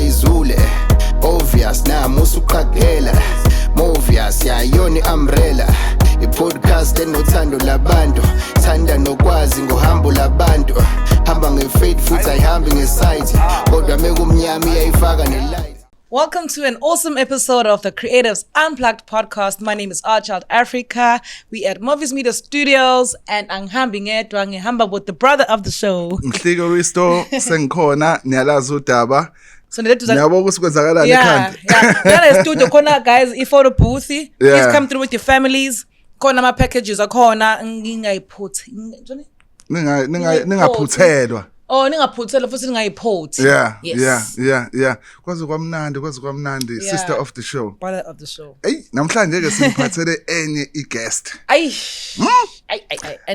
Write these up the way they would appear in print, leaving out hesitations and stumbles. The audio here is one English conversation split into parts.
izule obvious nami usuqhaqela Movies yayona umbrella i-podcast enothando labantu thanda nokwazi ngohambo labantu hamba ngefaith futhi ayihambi ngeside kodwa mekumnyama iyayifaka nelight. Welcome to an awesome episode of the Creatives Unplugged podcast. My name is Archild Africa. We at Movies Media Studios and ngihamba with the brother of the show. Mhliko Risto sengikhona niyalazi udaba. So Ngiyabonga ukuthi kwenzakalani ekhanda. Yeah. Studio khona guys, i-photo booth. Please come through with your families. Khona ama packages akhona ngingayiphuthi. Ningaphuthelwa. Oh, ningaphuthela futhi ningayiphothi. Yeah. Kwazi kwamnandi sister of the show. Brother of the show. Hey, namhlanje ke siphathele enye i-guest. And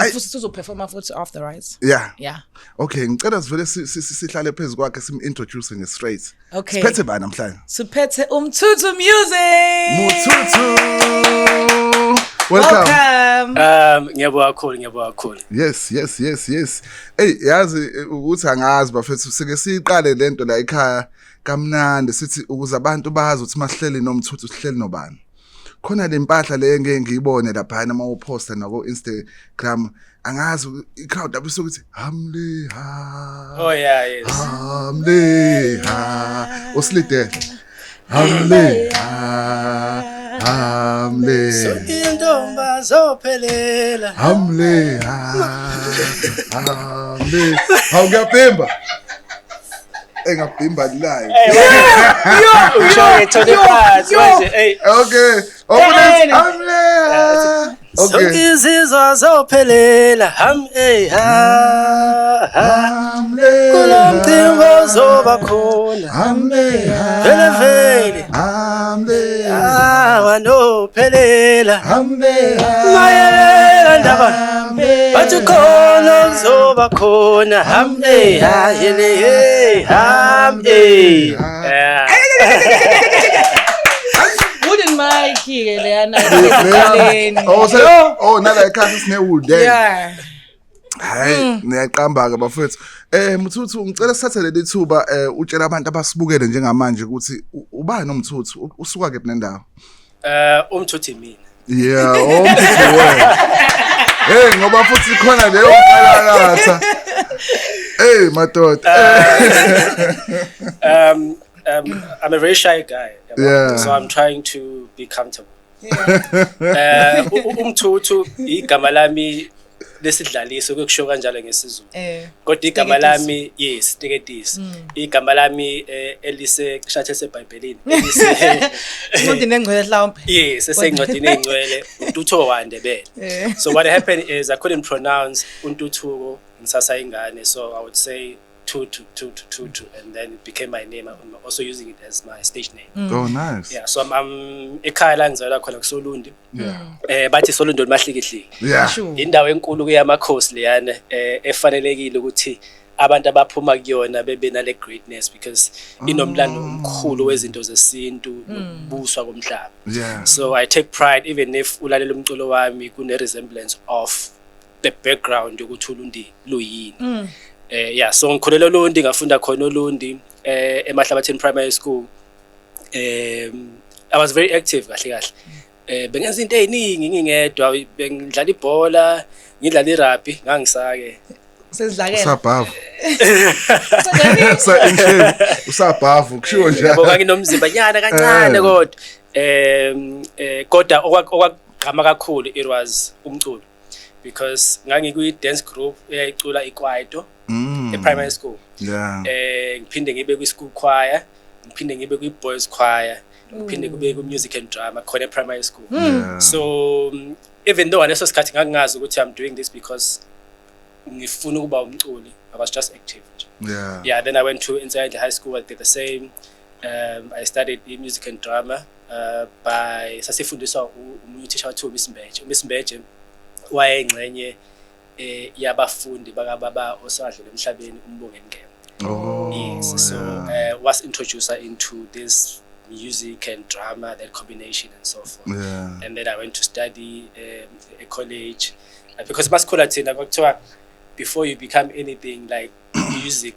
futhi sizoperforma futhi after, right? Yeah. Okay, ngicela sivele sihlale phezulu kwakhe sim-introduce nge-straight. Okay. Siphethe bani namhlanje? Siphethe Mthuthu Music. Mthuthu. Welcome. Ngiyabonga kakhulu. Yes. Hey, yazi ukuthi angazi bafethu sike siqale lento la ekhaya kamnandi sithi ukuze abantu bazi ukuthi mahleli noMthuthu sihleli nobani. Khona lempahla le ngeke ngiyibone lapha na mawuposta nako Instagram angazi i-crowd abise ukuthi hamleha. Oh yeah, yes. Hamleha. Uslide. Hamleha. So intomba zophelela. Hamleha. Awungapemba. Engapimba live. Okay. So izizwa zophelela. Kulomthimba zoba khona. Vele. Wanophelela. Mayela ndaba. Bathi khona kuzoba khona. Wouldn't mind here, Leana. Nala ekhaya sinewood. Yeah. Hayi, niyaqamba ke bafethu. Mthuthu ngicela sithathe leli thuba utshela abantu abasibukele njengamanje ukuthi ubani uMthuthu usuka ke nendawo. Umthuthu mina. Yeah, Mthuthu wena. Hey, ngoba futhi khona leyo mqalalatha. Hey, madoda. I'm a very shy guy. So I'm trying to be comfortable. Umthuthu igama lami lesidlaliso kukusho kanjalo ngesizulu. Kodwa igama lami yes, teketisi. Igama lami elise kushathe seBhayibhelini. Incwadi engcwele mhlawumbe. Yes, esencwadini engcwele uNtutho waNdebele. So what happened is I couldn't pronounce uNtuthuko ngisasayingane, so I would say Tutu, and then it became my name. I'm also using it as my stage name. Oh, nice. Yeah, so I'm ekhaya la ngizalwa khona kuSolundi. Bathi Solundi olmahliki. Yeah. Indawo enkulu kuyamakhosi leyana efanelekile ukuthi abantu abaphuma kuyona bebe nale greatness because inomlando omkhulu wezinto zesintu nokubuswa komhlaba. Yeah. So I take pride even if ulalela umculo wami kune resemblance of the background yokuthi uLundi luyini. So ngikholela uLundi ngafunda khona uLundi eMahlabatheni Primary School. I was very active kahle. Bengenza into eziningi ngingedwa, bengidlala ibhola, ngidlala irugby, ngangisake. Sezidlakela. Usabhavu. Usabhavu kusho nje. Ngoba nginomzimba nyana kancane kodwa kodwa okwagqama kakhulu it was umculo because ngangikuyi dance group eyayicula ikwaito e-primary school. Yeah. Ngiphinde ngibe kwi-school choir, ngiphinde ngibe kwi-boys choir, ngiphinde kube ku-music and drama khona e-primary school. So even though ngaleso sikhathi ngangazi ukuthi I'm doing this because ngifuna ukuba umculi, I was just active. Yeah, then I went to Inside High School. I did the same. I studied in music and drama by sasifundiswa umuthisha wathiwa Miss Mbeje wayengcenye yabafundi bakababa osadlule emhlabeni umbonge Ngema. Yes, so was introduced into this music and drama, that combination and so forth. And then I went to study at college because basikhola thina kwakuthiwa before you become anything like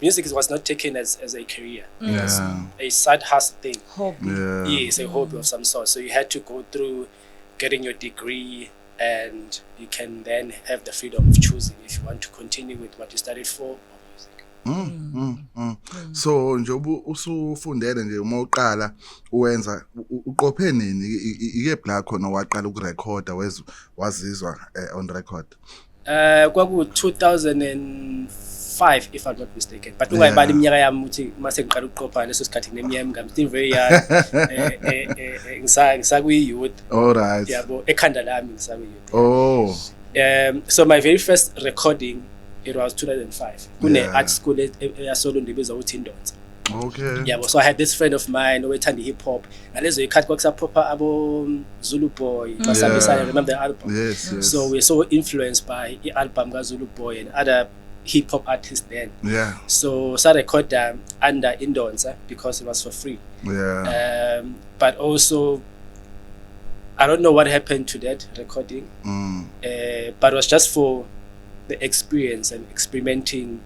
music was not taken as a career. It was a side hustle thing. Hobby. Yeah. Yes, a hobby of some sort. So you had to go through getting your degree, and you can then have the freedom of choosing if you want to continue with what you studied for or music. So njengoba usufundele nje uma uqala uwenza uqophe nini ike black khona waqala ukurecorda wazizwa on record Kwaku 2005 if I'm not mistaken, but ungayibali iminyaka yami uthi mase ngiqala ukuqopha leso sikhathi neminyaka I'm still very young. Ngisakuyi youth. All right. Yabo ekhanda lami ngisakuyi youth. Oh. So my very first recording, it was 2005 kune art school eSolo ndibizwa uthi Indonza. Okay. Yeah, so I had this friend of mine who ethanda hip hop. Ngalezo ikhathi kwakusaphopa abo Zulu Boy, Basabisa, I remember the album. Yes. So we're so influenced by the album ka Zulu Boy and other hip hop artists then. Yeah. So I recorded under Indonza because it was for free. Yeah. But also I don't know what happened to that recording. But it was just for the experience and experimenting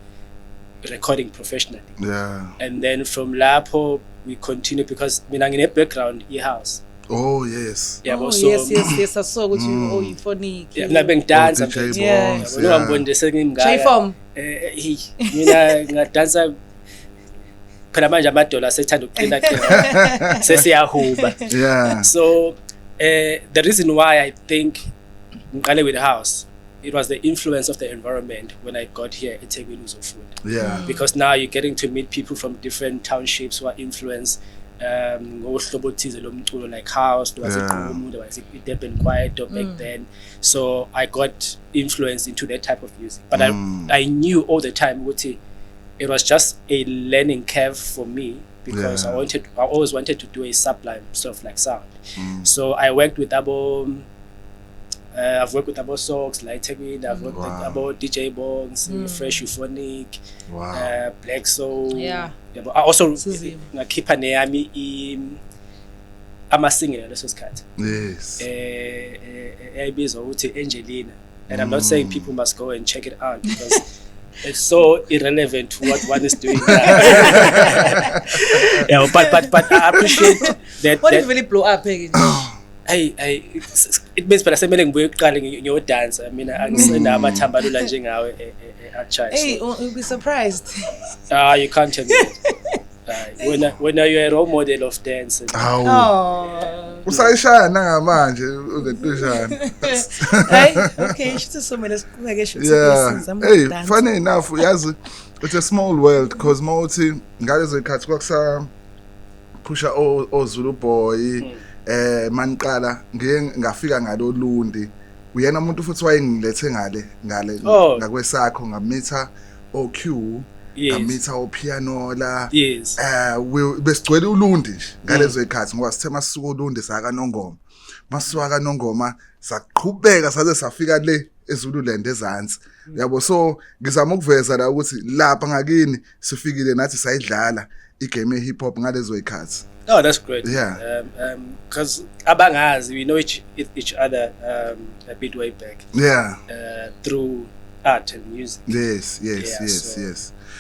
recording professionally. Yeah. And then from Lapo we continue because mina ngine background e-house. Oh yes. Yeah, Oh, so yes. I saw what you euphonic. yeah, mina bengidansa DJ Yeah. Bongs, Wena ngibonde sengimngaka. J-Form. Mina ngadansa phela manje amadola sethanda ukuqina sesiyahuba. Yeah. So the reason why I think ngiqale with house, it was the influence of the environment when I got here at eThekwini uzofunda. Yeah. Because now you're getting to meet people from different townships who are influenced ngohlobo thize lomculo like house, there was iGqumu, there was iDurban Kwaito back then. So I got influenced into that type of music. But I knew all the time ukuthi it was just a learning curve for me because I always wanted to do a sublime sort of like sound. So I worked with I've worked with Abo Socks, like Teguin, I've worked with Abo DJ Bongs, Fresh Euphonic, Black Soul. Yeah. But I also ngakhipha neyami ama-single leso sikhathi. Yes. Eyayibizwa ukuthi Angelina. And I'm not saying people must go and check it out because it's so irrelevant to what one is doing now. Yeah, but I appreciate that. What did really blow up? It means phela semele ngibuye ukuqala ngiyodansa mina angisena amathambalula njengawe eArchai. Hey, you'll be surprised. You can't tell me that. When you're a role model of dance. Oh. Usayishaya ngamanje uzetushana. Hey, okay, should so many should Yeah. Hey, funny enough, yazi it's a small world because mawuthi ngalezo ikhathi kwakusa pusha Zulu Boy maniqala ngafika ngalolundi uyena umuntu futhi wayengilethe ngale ngakwesakho ngamitha OQ ngamitha opiano la besigcwele ulundi nje ngalezo ikhathi ngoba sithe masisuka ulundi saka Nongoma masuka kaNongoma saqhubeka saze safika le eZululand ezantsi yabo so ngizama ukuveza la ukuthi lapha ngakini sifikile nathi sayidlala igame hip hop ngalezo ikhathi. Oh, that's great. Yeah. Because abangazi, we know each other a bit way back. Yeah. Through art and music. Yes.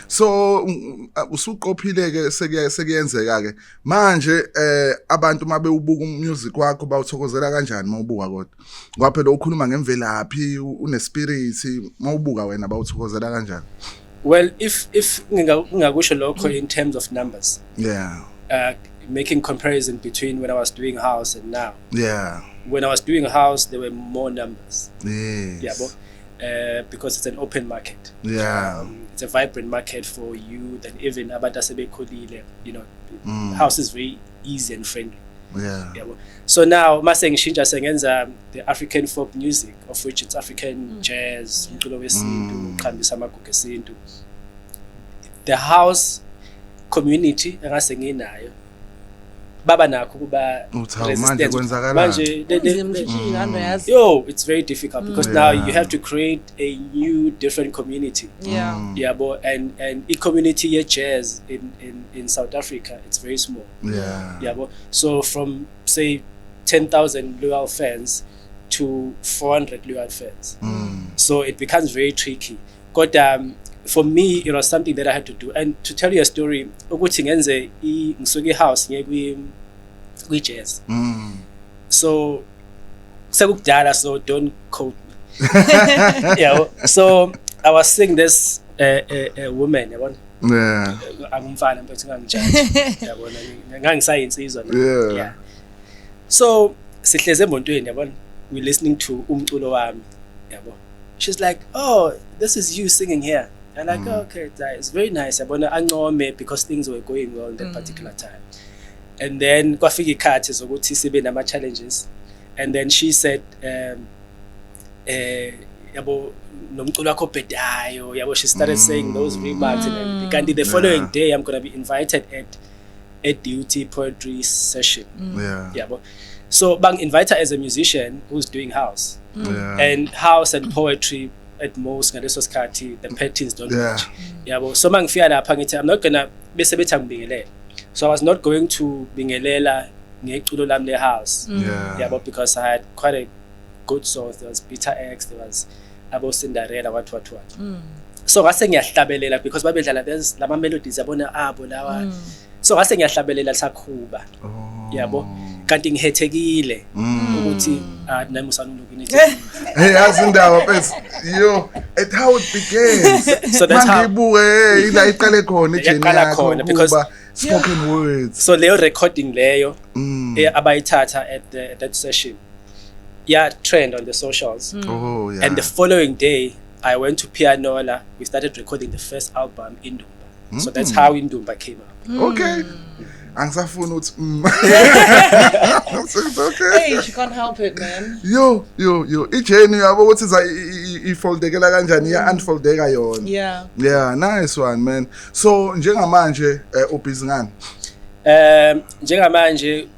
So So usuqophile ke sekuyenzeka ke manje abantu mabe ubuka music wakho bawuthokozela kanjani mawubuka kodwa ngoba phela ukhuluma ngemvelaphi une spirit mawubuka wena bawuthokozela kanjani? Well, if ngingakusho lokho in terms of numbers. Yeah. Making comparison between when I was doing house and now. Yeah. When I was doing house, there were more numbers. Yes. Yeah, but because it's an open market. Yeah. It's a vibrant market for youth and even abantu asebekhulile, you know. House is very easy and friendly. Yeah. So now mase ngishintsha sengenza the African folk music, of which it's African jazz, umculo wesintu, uqhambisa amagugu esintu. The house community engase nginayo baba nakho kuba resistant manje it's very difficult because now you have to create a new different community. But and the community here jazz in South Africa, it's very small. But so from say 10,000 loyal fans to 400 loyal fans, so it becomes very tricky But for me, it was something that I had to do. And to tell you a story, ukuthi ngenze ngisuke house ngiye kwi jazz. So sekukudala, so don't quote me. Yeah. So I was seeing this a woman, yabona. Yeah. Angumfana mfethu ngangijudge. Yabona ngangisayinsizwa. Yeah. So sihleze emontweni, yabona. We listening to umculo wami, yabo. She's like, "Oh, this is you singing here." And like, oh, okay, it's very nice. Yabona ancome because things were going well in that particular time. And then kwafika ikhathi zokuthi sibe nama challenges. And then she said, yabo nomculo wakho bhedayo, yabo, she started saying those remarks, and kanti the following day I'm going to be invited at a duty poetry session. Yabo. So bang invite her as a musician who's doing house. And house and poetry at most ngaleso sikhathi the patterns don't match. Yabo. So mangifika lapha ngithi I'm not going to bese bethi ngibingelele. So I was not going to bingelela ngeculo lami le house. Yabo, because I had quite a good songs. There was Peter X, there was Abo Cinderella, what. So ngase ngiyahlabelela because babedlala there's lama melodies yabona abo lawa. So ngase ngiyahlabelela sakhuba. Yabo. Kanti ngihethekile ukuthi nami usanuluki nithi. Hey, azindawo mfethu. Yo, at how it begins. So that's how mangibuke ila iqale khona ejeni yakho because spoken words. So leyo recording leyo abayithatha at that session. Yeah, trend on the socials. Oh yeah. And the following day I went to Pianola. We started recording the first album Indumba. So that's how Indumba came up. Okay. Angisafuna uthi okay. Hey, she can't help it, man. Yo, ijeni yabo ukuthi ifoldekela kanjani ya unfoldeka yona. Yeah, nice one, man. So njengamanje ubhizi ngani? Njengamanje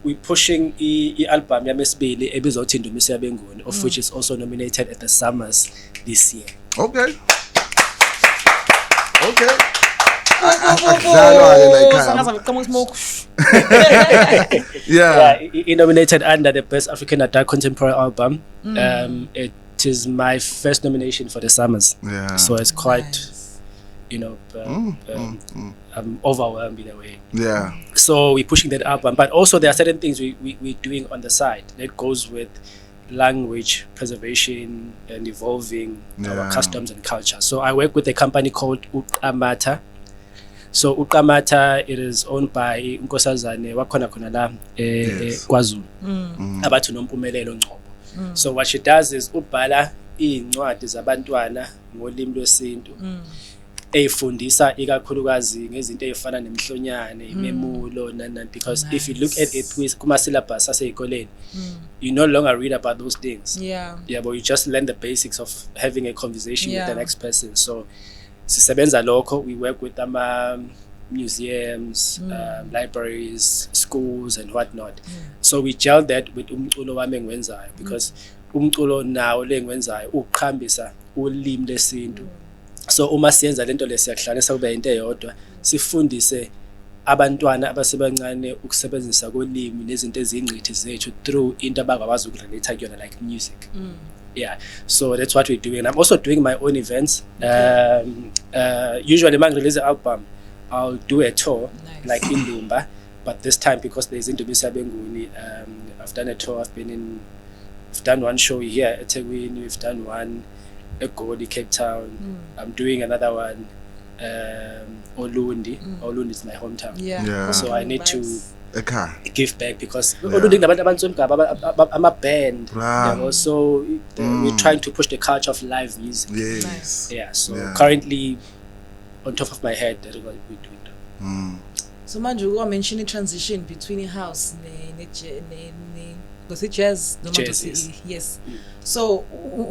we pushing i-album yami esibili ebizwa ukuthi Indumiso Yabenguni, of which is also nominated at the Summers this year. Okay. Yeah. Nominated under the Best African Adult Contemporary Album. It is my first nomination for the Summers. Yeah. So it's quite, I'm overwhelmed in a way. Yeah. So we're pushing that album, but also there are certain things we're doing on the side that goes with language preservation and evolving our customs and culture. So I work with a company called Uqamata. So Uqamata, it is owned by Nkosazane wakhona khona la KwaZulu. Abathi noMpumelelo Ngcobo. So what she does is ubhala incwadi zabantwana ngolimi lwesintu. Eyifundisa ikakhulukazi ngezinto ezifana nemhlonyane, imemulo because if you look at it with kuma syllabus aseyikoleni, you no longer read about those things. Yeah, but you just learn the basics of having a conversation with the next person. So sisebenza lokho, we work with museums, libraries, schools and whatnot. So we gel that with umculo wami engiwenzayo because umculo nawo lengiwenzayo uqhambisa ulimi lesintu. So uma siyenza lento lesiyahlanganisa kube into eyodwa, sifundise abantwana abasebancane ukusebenzisa kolimi nezinto ezingqithi zethu through into abakwazi ukurelate kuyona like music. Yeah, so that's what we're doing. I'm also doing my own events. Usually when I release an album, I'll do a tour like Indumba, but this time because there's Indumiso Yabenguni, I've done a tour. I've done one show here at eThekwini, we've done one at Goli, Cape Town. I'm doing another one, Olundi. Olundi is my hometown. Yeah. So I need to give back because I'm a band. So we're trying to push the culture of live music. Yes. Yeah. So currently, on top of my head, that's what we're doing now. So manje you mentioning transition between house because jazz, yes. So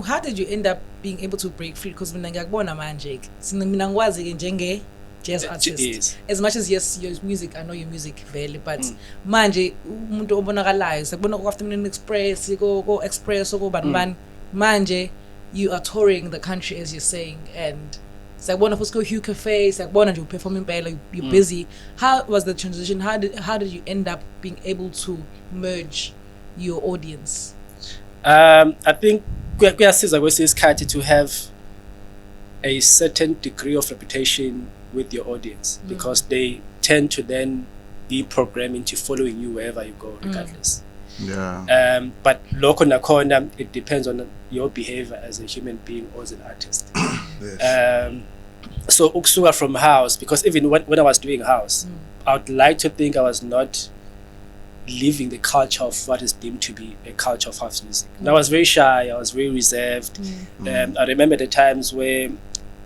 how did you end up being able to break free? Because mina ngiyakubona manje mina ngikwazi ke njenge jazz artist. As much as yes, your music, I know your music vele, but manje umuntu obonakalayo sakubona ku Afternoon Express, go Express go ban manje you are touring the country as you're saying, and sakubona futhi go Hue Cafe, sakubona nje performing impela, you're busy. How was the transition? How did you end up being able to merge your audience? I think kuyasiza kwesikhathi to have a certain degree of reputation with your audience because they tend to then be programmed into following you wherever you go regardless. Yeah. But loko nakhona, it depends on your behavior as a human being or as an artist. Yes. So ukusuka from house, because even when I was doing house, I would like to think I was not living the culture of what is deemed to be a culture of house music. And I was very shy, I was very reserved. I remember the times where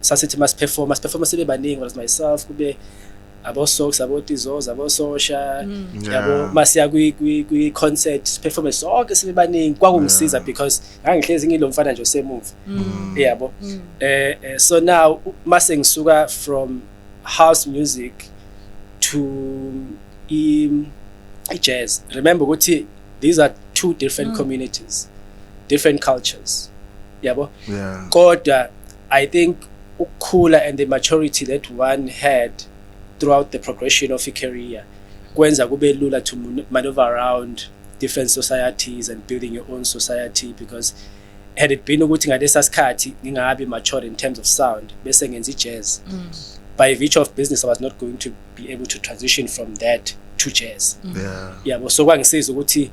Sasithi must perform sibe baningi, was myself, kube abo Sox, abo Tizos, abo Sosha, yabo masiya kwi concert performance sonke sibe baningi, kwakungisiza because ngangihlezi ngilo mfana nje osemove. Yabo. So now mase ngisuka from house music to jazz. Remember ukuthi these are two different communities, different cultures. Yabo. Yeah. Kodwa I think ukukhula and the maturity that one had throughout the progression of a career kwenza kube lula to maneuver around different societies and building your own society, because had it been ukuthi ngalesa sikhathi ngingabi matured in terms of sound bese ngenza jazz, by virtue of business I was not going to be able to transition from that to jazz. Yeah, so kwangisiza ukuthi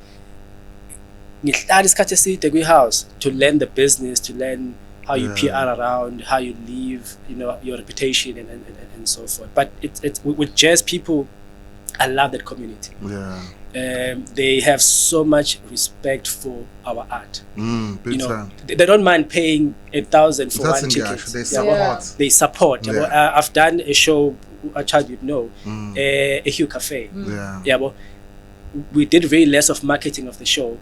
ngihlala isikhathi eside kwi house to learn the business, to learn how you PR around, how you live, you know, your reputation and so forth. But it's with jazz people, I love that community. They have so much respect for our art. You know, they don't mind paying 1,000 for one ticket. They support. They support. I've done a show, a child you'd know, a Hue Cafe. We did very less of marketing of the show.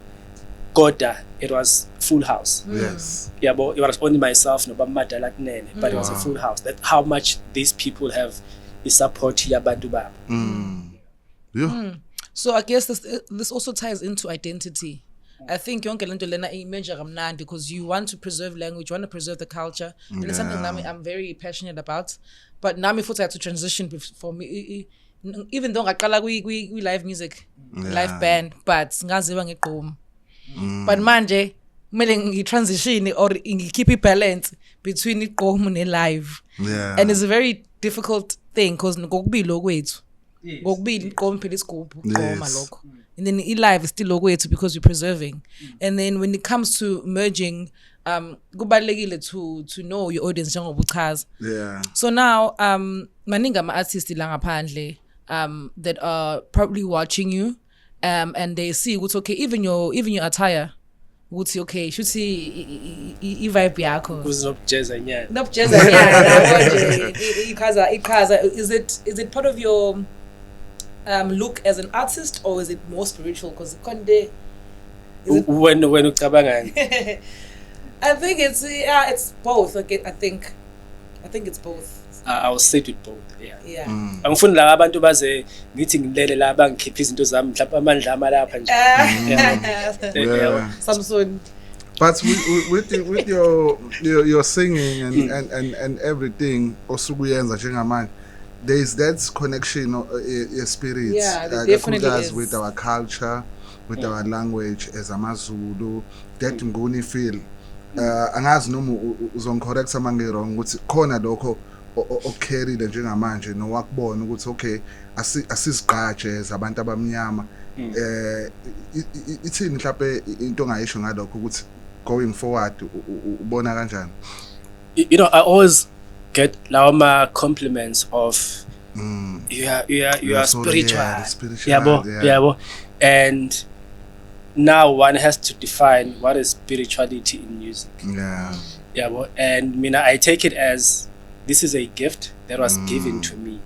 Koda, it was full house. Yes. It was only myself, but it was a full house. That's how much these people have the support here. So I guess this also ties into identity. I think yonke lento lena image kamnandi because you want to preserve language, you want to preserve the culture, and it's something I'm very passionate about. But nami futhi I had to transition for me, even though ngaqala kwi live music, live band, but ngaziwa ngegqom. But manje kumele ngitransition or ngikhiphe ibalance between igqom ne live. And it's a very difficult thing because ngokubili okwethu. Ngokubili igqom phela isigubhu igqoma lokho. And then live is still okwethu because we're preserving. And then when it comes to merging, kubalekile to know your audience njengoba uchaza. So now maningi ama artists la ngaphandle that are probably watching you. And they see what's okay, even your attire, what's okay, should see vibe yakho. Who's not jazz anyana? Not jazz anyana. Is it part of your look as an artist, or is it more spiritual? Because konde when ucabanga. I think it's both. Okay, I think it's both. I will sit with both. Angifuni la abantu baze ngithi ngilele la bangikhipha izinto zami mhlawumbe amandla amalapha nje. Samson. But with your singing and everything osukuyenza njengamanje, there is that connection your spirits. Definitely is. With our culture, with our language as amaZulu, that nguni feel. Angazi noma uzongicorrect sama ngirong ukuthi khona lokho ocarry njengamanje nowakubona ukuthi okay asizigqaje abantu abamnyama ithini mhlawumbe into ongayisho ngalokho ukuthi going forward ubona kanjani? You know, I always get lawa compliments of you are spiritual. Yabo. And now one has to define what is spirituality in music. And I take it as this is a gift that was given to me.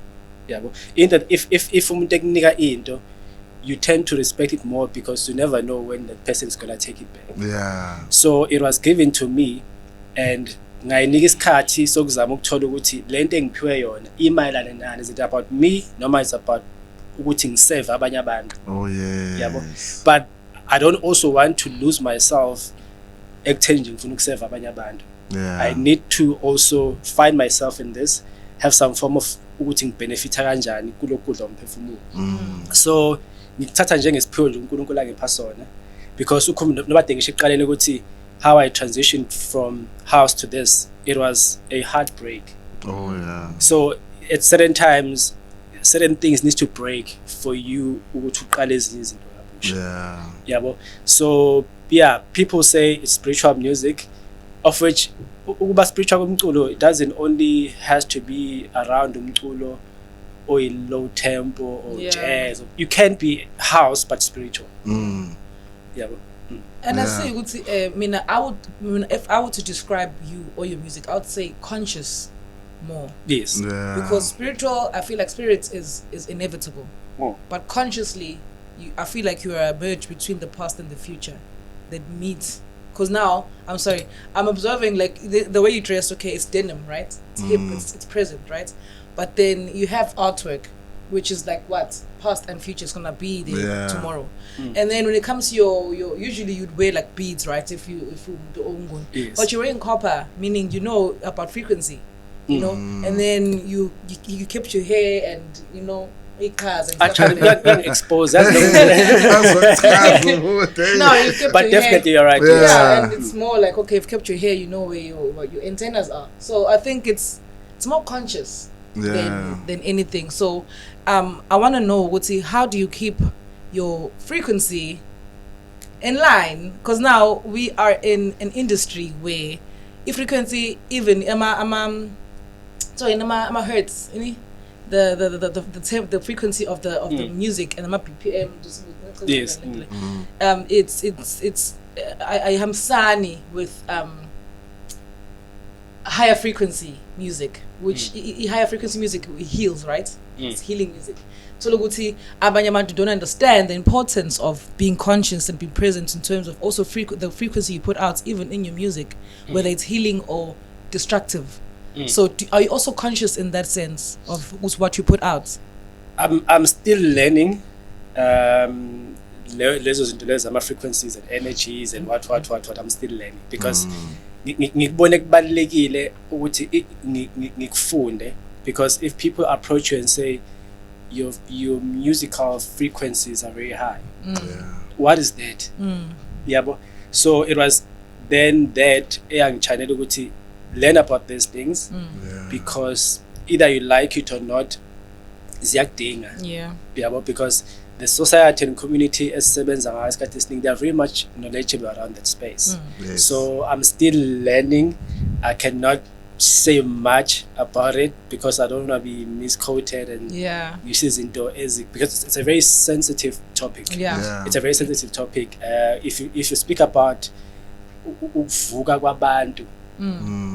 In that if umuntu ekunika into, you tend to respect it more because you never know when that person is gonna take it back. So it was given to me, and ngayinika isikhathi sokuzama ukuthola ukuthi lento engiphiwe yona imayelana nani, is it about me noma is about ukuthi ngisave abanye abantu. But I don't also want to lose myself ekutheni ngifuna ukusave abanye abantu. I need to also find myself in this, have some form of ukuthi ngibenefita kanjani kulokudla umphefumulo. So ngithatha njengesiphiwo nje uNkulunkulu angipha sona, because ukhona nobade ngisho eqaleni ukuthi how I transitioned from house to this, it was a heartbreak. Oh yeah. So at certain times, certain things need to break for you to qala ezinye izinto kabusha. Yeah. Yabo. So yeah, people say it's spiritual music, of which ukuba spiritual umculo, it doesn't only has to be around umculo or a low tempo or jazz. You can't be house but spiritual. Yabo. And I say, if I were to describe you or your music, I would say conscious more. Yes. Yeah. Because spiritual, I feel like spirit is inevitable. But consciously, I feel like you are a bridge between the past and the future that meet. Because now, I'm sorry, I'm observing like the way you dress, okay, it's denim, right? It's hip, it's present, right? But then you have artwork, which is like what? Past and future is gonna be there tomorrow. And then when it comes to your usually you'd wear like beads, right? If you do ongun. Yes. But you're wearing copper, meaning you know about frequency. You know, and then you kept your hair and you know cars and stuff like that. Not being exposed. That's No, you kept but your definitely hair. you're right. Yeah, and it's more like okay, you've kept your hair, you know where your antennas are. So I think it's more conscious than anything. So I want to know, Wuti, how do you keep your frequency in line? Because now we are in an industry where if frequency even I'm hertz, the frequency of the music and BPM. Yes. It's I am sani with higher frequency music, which higher frequency music heals, right? It's healing music. So lokuthi abanye abantu don't understand the importance of being conscious and being present in terms of also the frequency you put out even in your music, whether it's healing or destructive. So are you also conscious in that sense of what you put out? I'm still learning lezo zinto lezo ama frequencies and energies and what I'm still learning because ngikubone kubalekile ukuthi ngikufunde, because if people approach you and say your musical frequencies are very high, what is that? Yabo. So it was then that eyangichanela ukuthi learn about these things because either you like it or not, ziyakudinga. Yabo, because the society and community esisebenza ngayo isikhathi esiningi, they are very much knowledgeable around that space. Yes. So I'm still learning. I cannot say much about it because I don't want to be misquoted and uses into because it's a very sensitive topic. It's a very sensitive topic. If you speak about ukuvuka kwabantu,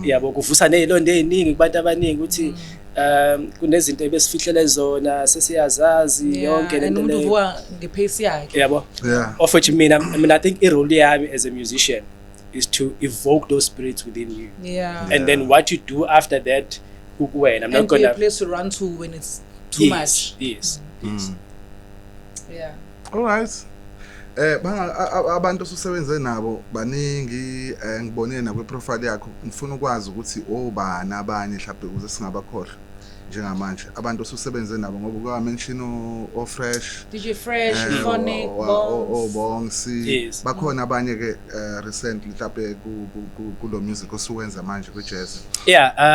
yabo kuvusa nezilonda eziningi kubantu abaningi ukuthi kunezinto ebesifihlele zona sesiyazazi yonke lento le uvuka ngepace yakhe, yabo. Of which I think irole yami as a musician is to evoke those spirits within you. And then what you do after that, ukuwena. I'm not gonna a place to run to when it's too much. Yes. All right. Abantu osusebenze nabo baningi, ngibone na kwiprofile yakho, ngifuna ukwazi ukuthi obani abanye mhlawumbe ukuze singabakhohlwa njengamanje abantu osusebenze nabo, ngoba uka mention o Fresh, DJ Fresh, Phonic, Bongs, bakhona abanye ke recently mhlawumbe kulo music osuwenza manje ku jazz.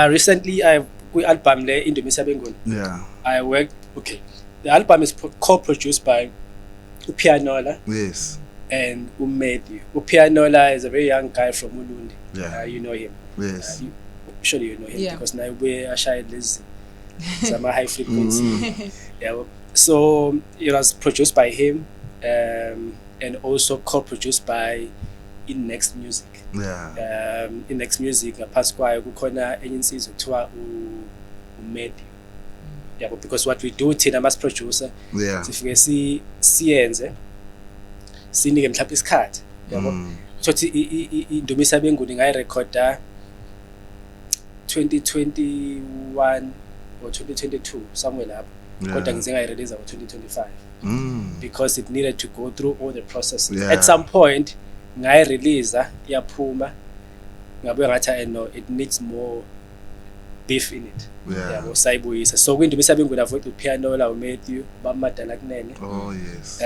Recently I ku album le Indumisa Bengoni. I worked, the album is co-produced by Upianola. Yes. And Matthew. Upianola is a very young guy from Ulundi. You know him. Yes. Surely you know him because now we're shy this some high frequency. So it was produced by him and also co-produced by In Next Music. In Next Music ngaphansi kwayo kukhona enye insizwa kuthiwa uMatthew. Because what we do thina mas producer sifike siyenze sinike mhlawumbe isikhathi, yabo. Sothi Indumisa Bengoni ngayirecorda 2021 or 2022 somewhere lapho, kodwa ngize ngayirelease ngo 2025 because it needed to go through all the processes. At some point ngayirelease yaphuma, ngabuya ngathi no, it needs more beef in it. Sayibuyisa. So kwindumisa Bengoni avoid Upianola, Matthew, bamadala kunene. Oh yes.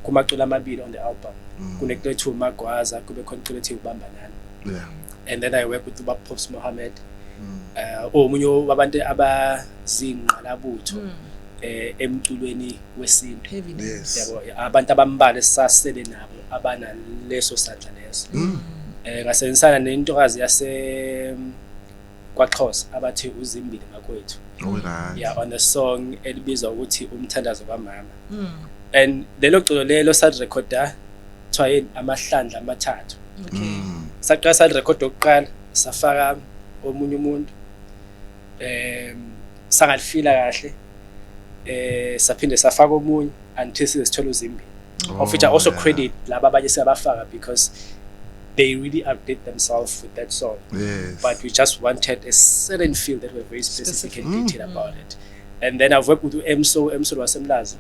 kumaculo amabili on the album. Kuneculo ethi uMagwaza, kube khona iculo ethi uBambanani. Yeah. And then I work with Pops Mohammed. Omunye wabantu abazingqalabutho emculweni wesintu. Yes. Yabo abantu abambala sasele nabo abana leso sandla leso. Ngasebenzisana nentokazi yase kwaXhosa abathi uZimbili Makwethu. Alright. Yeah, on a song elibizwa ukuthi umthandazo kaMama. And lelo culo lelo sa recorda thwaye amahlandla amathathu. Okay. Saqala sa record oqala safaka omunye umuntu sangalifila kahle saphinde safaka omunye until sithola uZimbili. Of which I also credit laba abanye siyabafaka because they really update themselves with that song. Yes. But we just wanted a certain feel that were very specific and detailed about it. And then I've worked with Emso wasemlaza.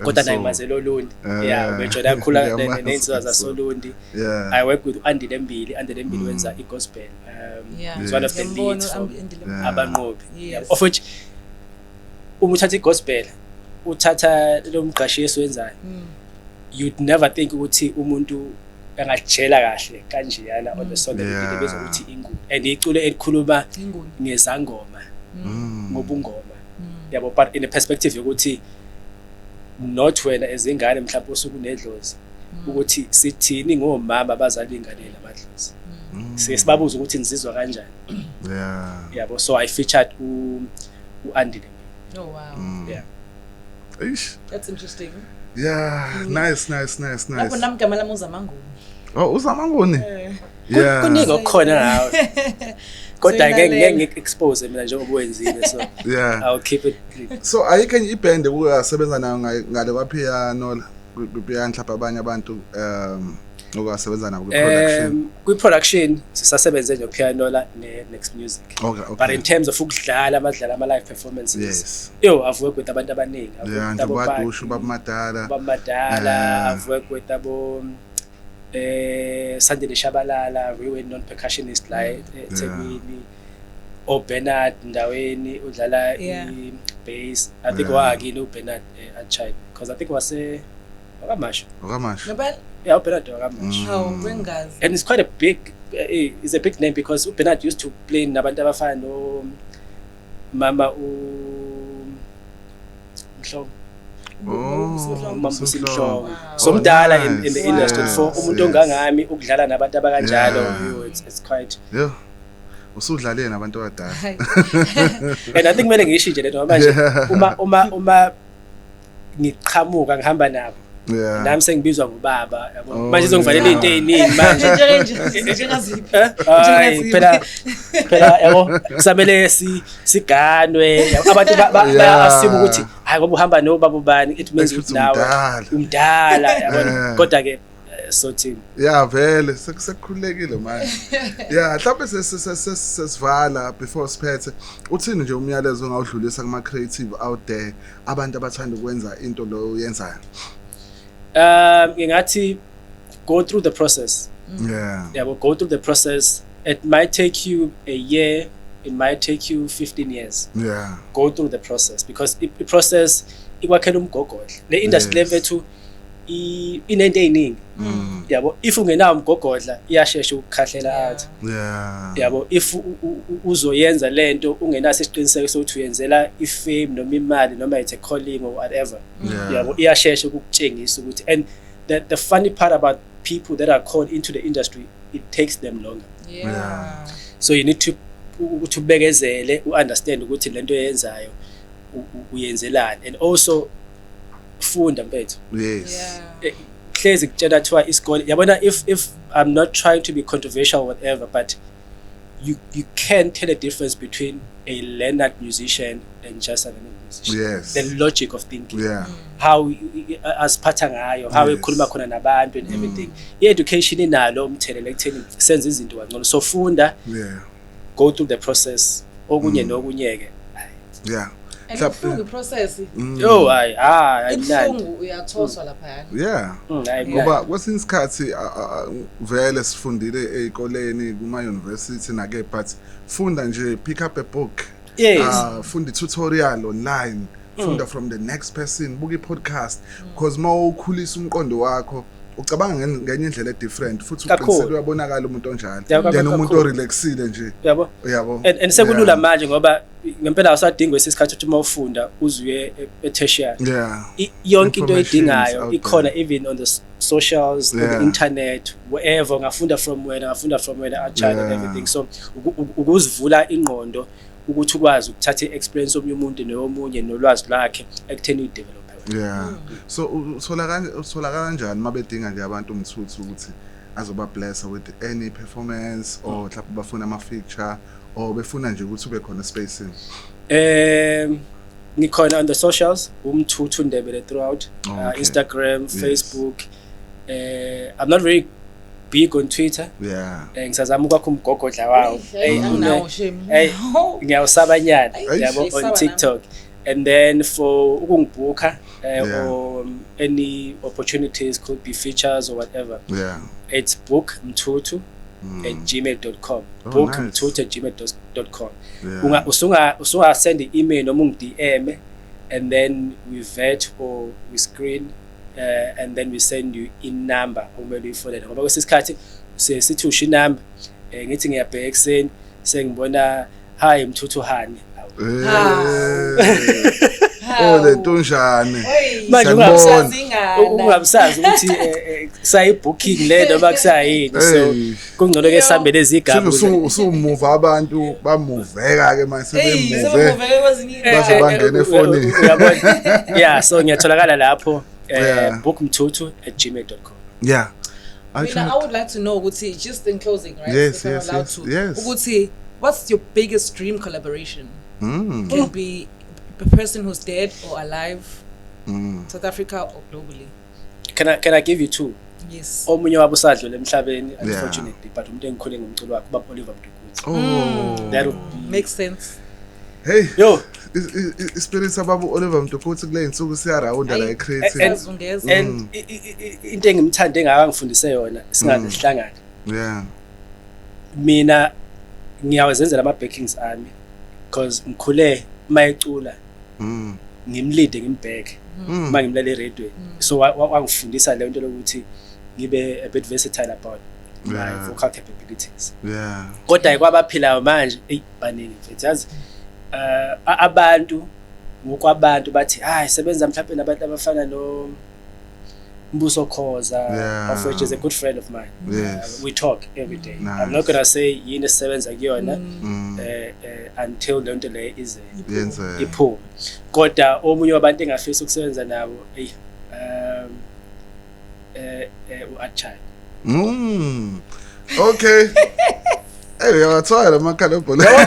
Kodwa naye mazelo Lundi. Yeah, bejona khula nensizwa zaSolundi. Yeah. I work with Andy Lembili wenza igospel. He's one of the leads from Abanqobi. Yes. Of which umuthatha igospel, uthatha lo mqashi esiwenzayo. You'd never think ukuthi umuntu angajela kahle kanjeyana on the song that ebizwa ukuthi inguni. And iculo elikhuluma ngezangoma, ngobungoma. Yabo, but in the perspective yokuthi not wena ezingane mhlawumbe usuku nedlozi ukuthi sithini ngomama abazali ingane lamadlozi. Sibabuza ukuthi nizizwa kanjani. Yeah. Yabo, so I featured uAndy. Oh wow. Yeah. Eish. That's interesting. Yeah, nice. Lapho nami igama lami uZamanguni. Oh, uZamanguni. Yeah. Kuningi okukhona nawe. Kodwa ngeke expose mina njengoba wenzile, so yeah, I'll keep it. So ayikho enye iband ukusebenza nayo ngale kwapiano la kupiano mhlawumbe abanye abantu ngokusebenza nabo ku-production? Kwi-production sisasebenze nje piano la next music. Okay. But in terms of ukudlala ama live performances, yes, I've worked with abantu abaningi. Yeah, nje badushu babumadala. I've worked with abo Sandile Shabalala, very well-known percussionist like Tegwini, or Bernard Ndaweni udlala bass. I think wagile Bernard Achai, because I think was Ogamash. Nobel? Yeah, Bernard Ogamash. How Bengals. And it's quite a big, it's a big name because Bernard used to play in Nabantu Abafana, Mama Mambusimhlongo. So mdala in the industry for umuntu ongangami ukudlala nabantu abakanjalo, it's quite. Yeah. Usudlale nabantu abadala. And I think kumele ngisho nje lento manje uma ngiqhamuka ngihamba nabo. Yeah. Nami sengibizwa ngubaba yabo. Manje izongivalela into eziningi manje. Njengaziphi? Phela yabo kusamele siganwe abantu baya-assume ukuthi hayi ngoba uhamba nobaba ubani it means ukuthi nawe umdala yabo. Kodwa ke so thini. Yeah, vele sekukhulekile manje. Yeah, mhlawumbe sesivala before siphethe. Uthini nje umyalezo ongawudlulisa kuma creative out there abantu abathanda ukwenza into lo uyenzayo? Ngingathi go through the process. Yeah, we'll go through the process. It might take you a year, it might take you 15 years. Yeah, go through the process because the process ikwakhela umgogodla. Le industry lethu inento eziningi. Yabo, if ungenawo umgogodla iyashesha ukukhahlela out. Yeah, yabo, if uzoyenza lento ungenaso isiqiniseko sokuthi uyenzela ifame noma imali noma it's a calling or whatever. Yabo, iyashesha ukutshengisa ukuthi. And the funny part about people that are called into the industry, it takes them longer. Yeah. So you need to bekezele, understand ukuthi lento oyenzayo uyenzelani, and also funda mpethu. Yes. Hlezi kutshela thiwa isikole yabona, if I'm not trying to be controversial or whatever, but you can tell a difference between a learned musician and just a learned musician. Yes. The logic of thinking. Yeah. How asiphatha ngayo, how ekhuluma khona nabantu and everything. I-education inalo umthelela ekutheni senze izinto kangcono. So funda. Yeah. Go through the process. Okunye nokunyeke. Yeah. And the process. Ibhlungu uyathoswa lapha. Yeah. Ngoba kwesinye isikhathi vele sifundile ezikoleni kuma university nake, but funda nje, pick up a book. Yes. Funda tutorial online. funda from the next person, buka i-podcast because mawukhulisa umqondo wakho ucabanga ngenye indlela different futhi uqinisele uyabonakala umuntu onjalo then umuntu orelaxile nje yabo and sekulula manje ngoba ngempela awusadinga isikhathi ukuthi mawufunda uzuye e-tertiary yonke into edingayo ikhona even on the socials on the internet wherever ngafunda from where child and everything so ukuzivula ingqondo ukuthi ukwazi ukuthatha i-experience omnye umuntu neyomunye nolwazi lwakhe ekutheni uyidevelop. So uthola kanjani mabedinga nje abantu umthuthu ukuthi azoba bless with any performance or mhlawumbe bafuna ama feature or befuna nje ukuthi ube khona spacing? Ngikhona on the socials umthuthu Ndebele throughout Instagram, Facebook. I'm not very big on Twitter. Ngisazama ukwakha umgogodla wawo. Ngiyawusabanyana yabo on TikTok. And then for ukungibooka or any opportunities could be features or whatever. It's bookmtutu@gmail.com. bookmtutu@gmail.com. Usunga send an email noma ungidm and then we vet or we screen and then we send you in number umele uyifonele ngoba kwesikhathi sithi usho inamba ngithi ngiyabheka ekseni sengibona hi Mthuthu Hani lento njani manje ungabusazi ukuthi sayibooking le noma kusayini so kungcono ke sihambe lezi igaba usumove abantu bamuveka ke manje sebemove baze bangena efonini yeah so ngiyatholakala lapho bookmtutu@gmail.com. I would like to know ukuthi just in closing, right? Yes. Ukuthi what's your biggest dream collaboration? Can be a person who's dead or alive, South Africa or globally. Can I give you two? Yes. Omunye wabo sadlule emhlabeni unfortunately but umuntu engikhule ngomculo wakhe ubaba Oliver Mtukudzi. That makes sense. Hey yo experience ababa Oliver Mtukudzi kule insuku siyarawunda la creative and into engimthande engaka ngifundise yona singaze sihlangane. Mina ngiyawazenzela ama backings ami because ngikhule mayecula ngimlide ngimbheke uma ngimlale radio so wangifundisa le nto lokuthi ngibe a bit versatile about my vocal capabilities. Kodwa ikwabaphilayo manje baningi mfethu yazi abantu ngokwabantu bathi hayi sebenza mhlawumbe nabantu abafana no Mbuso Khoza of which is a good friend of mine. We talk every day. I'm not gonna say yini sebenza kuyona until le nto le is iphuma kodwa omunye wabantu engafisa ukusebenza nabo uAchai. Okay. Hey, you're tired of my cannibal. You're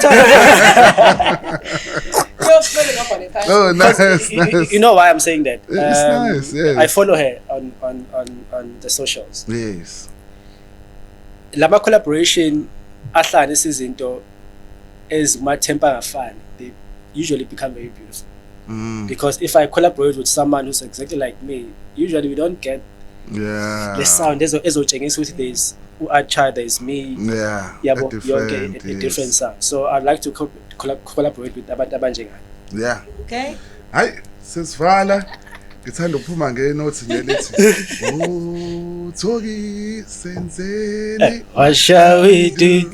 spelling up on it. Oh, nice. You know why I'm saying that? It's nice, yes. I follow her on the socials. Yes. Lama collaboration ahlanisa izinto ezimathempa ngafani. They usually become very beautiful. Because if I collaborate with someone who's exactly like me, usually we don't get the sound ezotshengisa ukuthi there's uAchai, there's me. A different sound. So I'd like to collaborate with abantu abanjengani. Okay. Hayi sesivala ngithanda ukuphuma ngenothi ngelithi Thoki senzeni what shall we do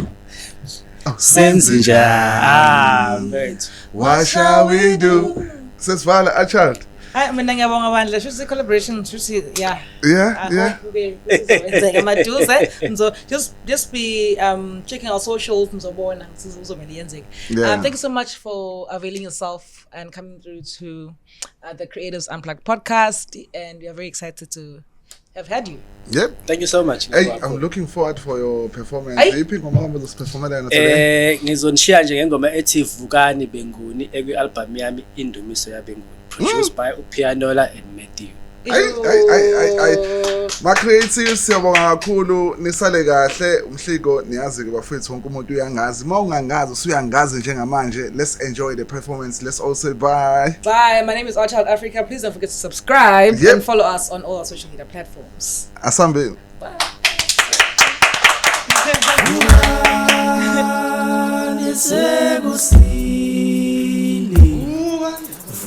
senze njani what shall we do sesivala Achai. Hayi mina ngiyabonga bandla shuthi collaboration shuthi yeah so just be checking our socials mzobona sizomele yenzeke. Thank you so much for availing yourself and coming through to the Creatives Unplugged podcast and we are very excited to have had you. Thank you so much. Hey, I'm looking forward for your performance. Yiphi ngoma uzosiperforma lana today? Ngizonishiya nje ngengoma ethi Vukani Benguni ekwi-album yami Indumiso yaBenguni produced by uPianola and Matthew. Ma creative siyabonga kakhulu nisale kahle umhliko niyazi ke bafethu wonke umuntu uyangazi ma ungangazi usuyangazi njengamanje. Let's enjoy the performance. Let's all say bye. Bye. My name is Archild Africa. Please don't forget to subscribe and follow us on all our social media platforms. Asambe. Bye.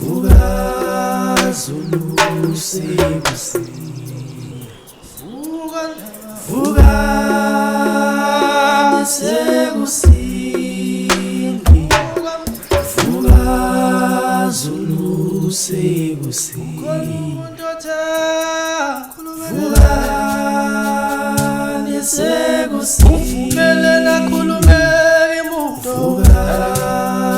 Vuga Zulu sekusile vuka sekusile vuka Zulu sekusile vuka sekusile nakhulumeke muntu vuka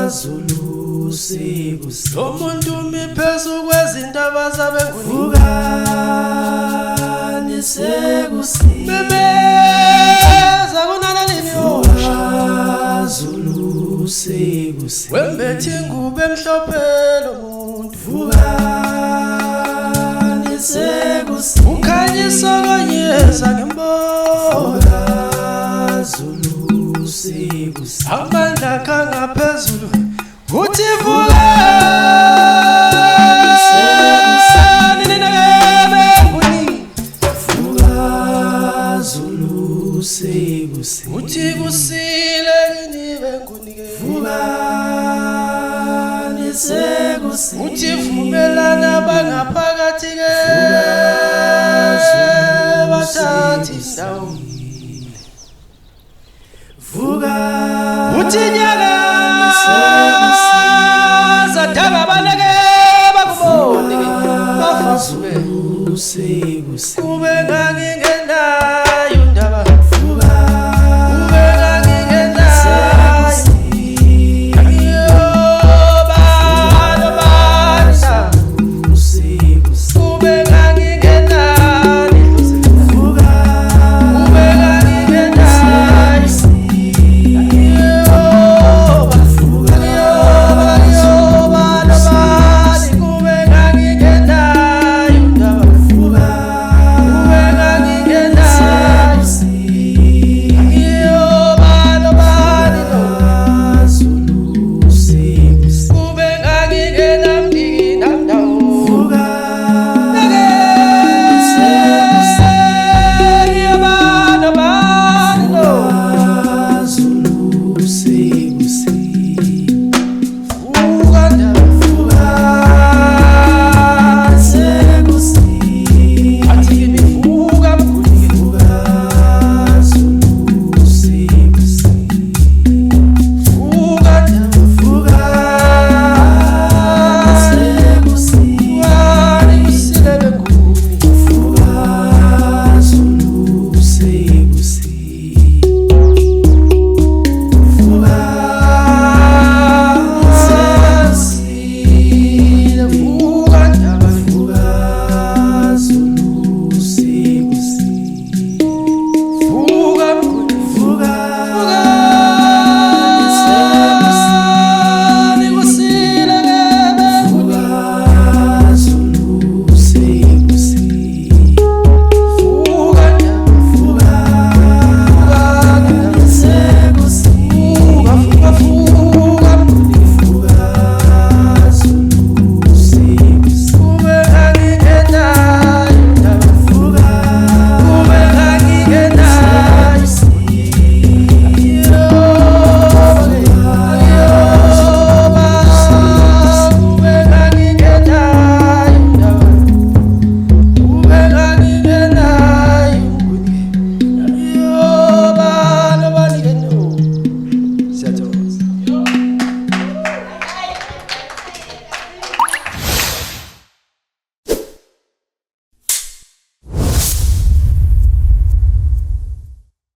Zulu sekusile umuntu miphezu kwezindaba zabenguvuka sekusile bebeza kunanalini vuka Zulu sekusile wembethi ingubo emhlophe lo muntu vuka sekusile ukhanyisa konyeza ngembola Zulu sekusile amandla kangaphezulu uthi vuka Zulu sekusile uthi kusile nibe ngunike vuka sekusile uthi vumelana bangaphakathi ke bathathi indawo vuka uthi nyaka zadaba baneke bakubone bafuzwe sekusile kube ngangike